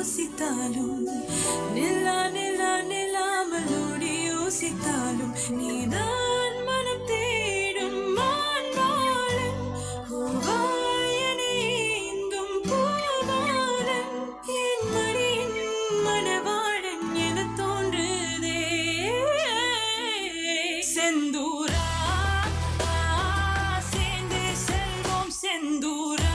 யோசித்தாலும் நில்லாமலோடி யோசித்தாலும் நீதான் மனம் தேடும் மான்பாலன் பூவாயனேந்தும் பூபாலன் என் மடியின் மணவாளன் என தோன்றுதே செந்தூரா சேர்ந்தே செல்வோம் செந்தூரா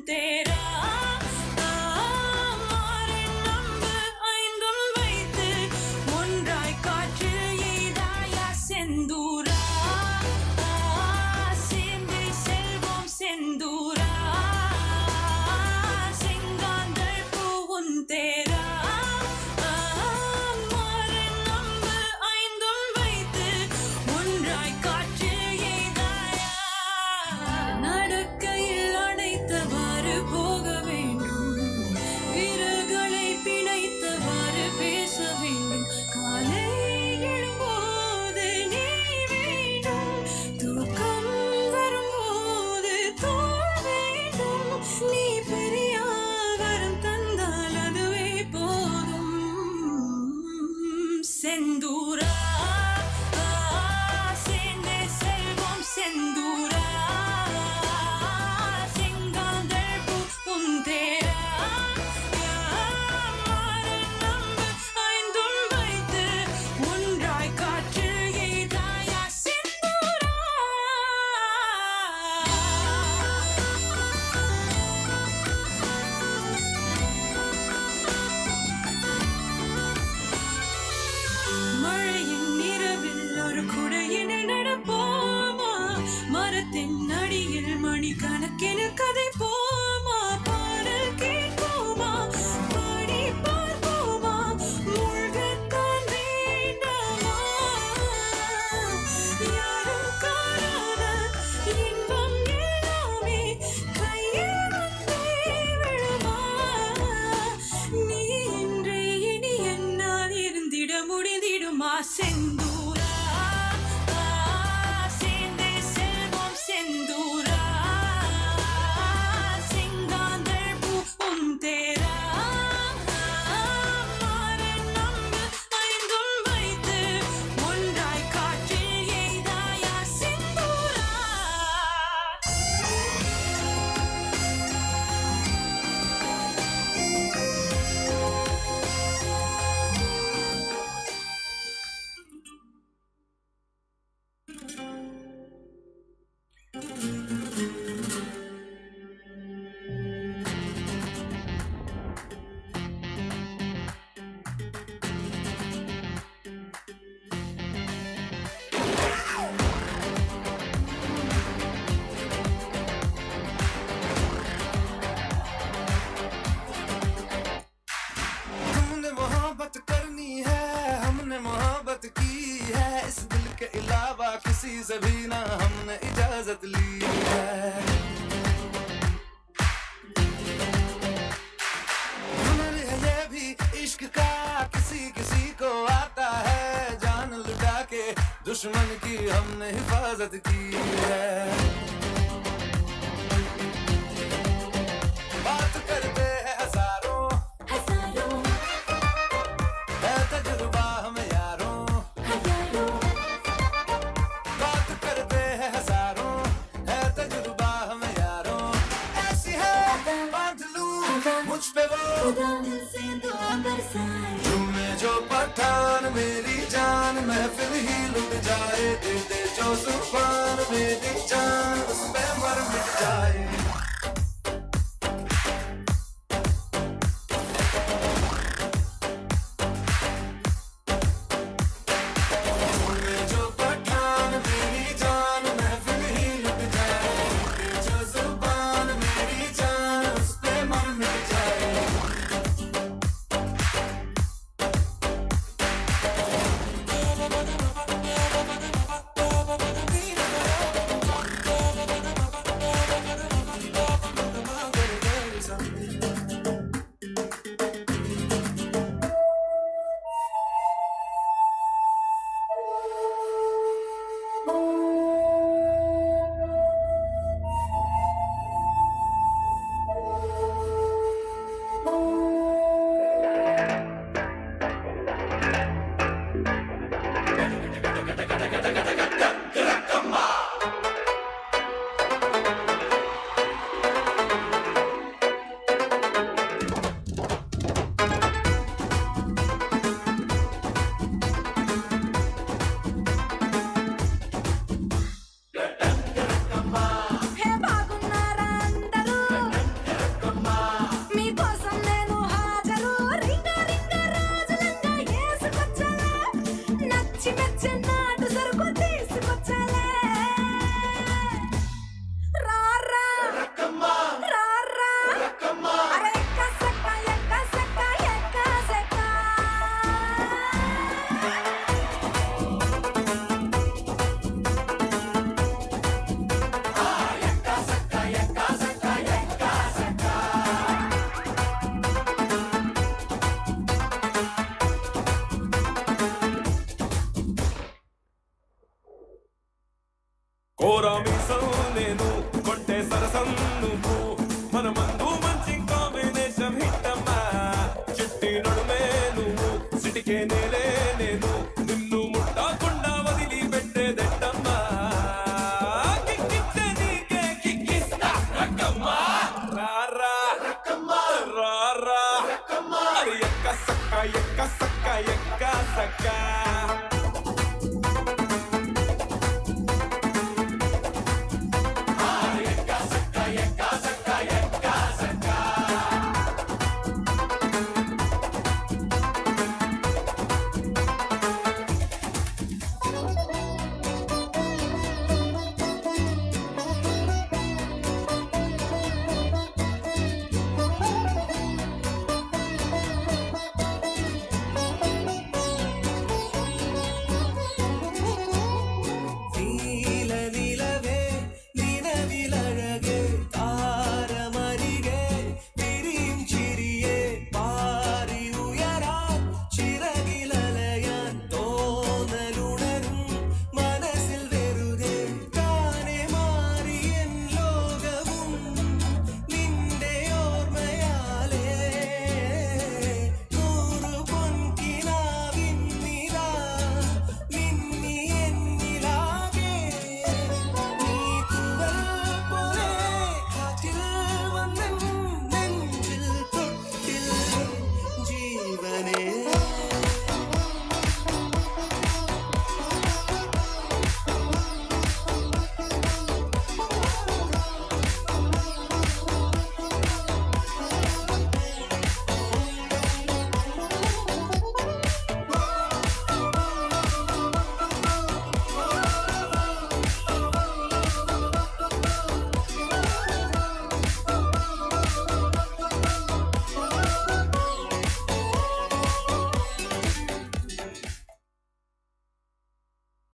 तेरा மாறின் நம்பு ஐந்தும் வைத்து ஒன்றாய் காற்றில் எய்தாயா செந்தூரா சேர்ந்தே செல்வோம் செந்தூரா செங்காந்தள் பூவும் தேரா மாறின் நம்பு ஐந்தும் வைத்து ஒன்றாய் காற்றில் எய்தாயா நடக்கையில் அணைத்தவாறு போக வேண்டும் விரல்களை பிணைத்தவாறு பேச வேண்டும் காலை எழும்போது நீ வேண்டும் தூக்கம் வரும்போது தோல் வேண்டும் நீ பெரியாவரம் தந்தால் அதுவே போதும் செந்தூரா சேர்ந்தே செல்வோம் செந்தூரா மழையின் இரவில் ஒரு குடையினில் நடப்போமா மரத்தின் அடியில் மணிக்கணக்கென கதை போமா பாடல் கேட்போமா பாடி பார்ப்போமா மூழ்கத்தான் வேண்டாமா யாரும் காணாத இன்பம் எல்லாமே கையில் வந்தே விழுமா நீ இன்றே இனி என்னால் இருந்திட முடிந்திடுமா செந்தூரா சேர்ந்தே செல்வோம் செந்தூரா செங்காந்தள் பூவும் தேரா மாறின் நம்பு ஐந்தும் வைத்து ஒன்றாய் காற்றில் எய்தாயா செந்தூரா हमने मोहब्बत करनी है हमने मोहब्बत की है इस दिल के अलावा किसी से भी ना हमने इजाजत ली है हुनर है ये भी इश्क का किसी किसी को आता है जान लुटा के दुश्मन की हमने हिफाजत की है बात करते हैं हजारों है तजुर्बा हमें यारों बात करते हैं हजारों है तजुर्बा हमें यारों ऐसी है बांध लूं मुझ पे वो झूमे जो पठान मेरी जान महफिल ही लुट जाए दे दे जो जुबान मेरी जान उस पे मर मिट जाए కోరా మీసం నేను కొంటే సరసం నువ్వు మన మందు మంచి కాంబినేషన్ హిట్టమ్మా చిట్టి నడుమే నువ్వు సిటికే నేలే నేను నిన్ను ముట్టకుండా వదిలి పెట్టేదెట్టమ్మా కిక్కిచ్చే నీకే కిక్కిస్తా రక్కమ్మా రారా రారా అది ఎక్క సక్క ఎక్క సక్క ఎక్క సక్క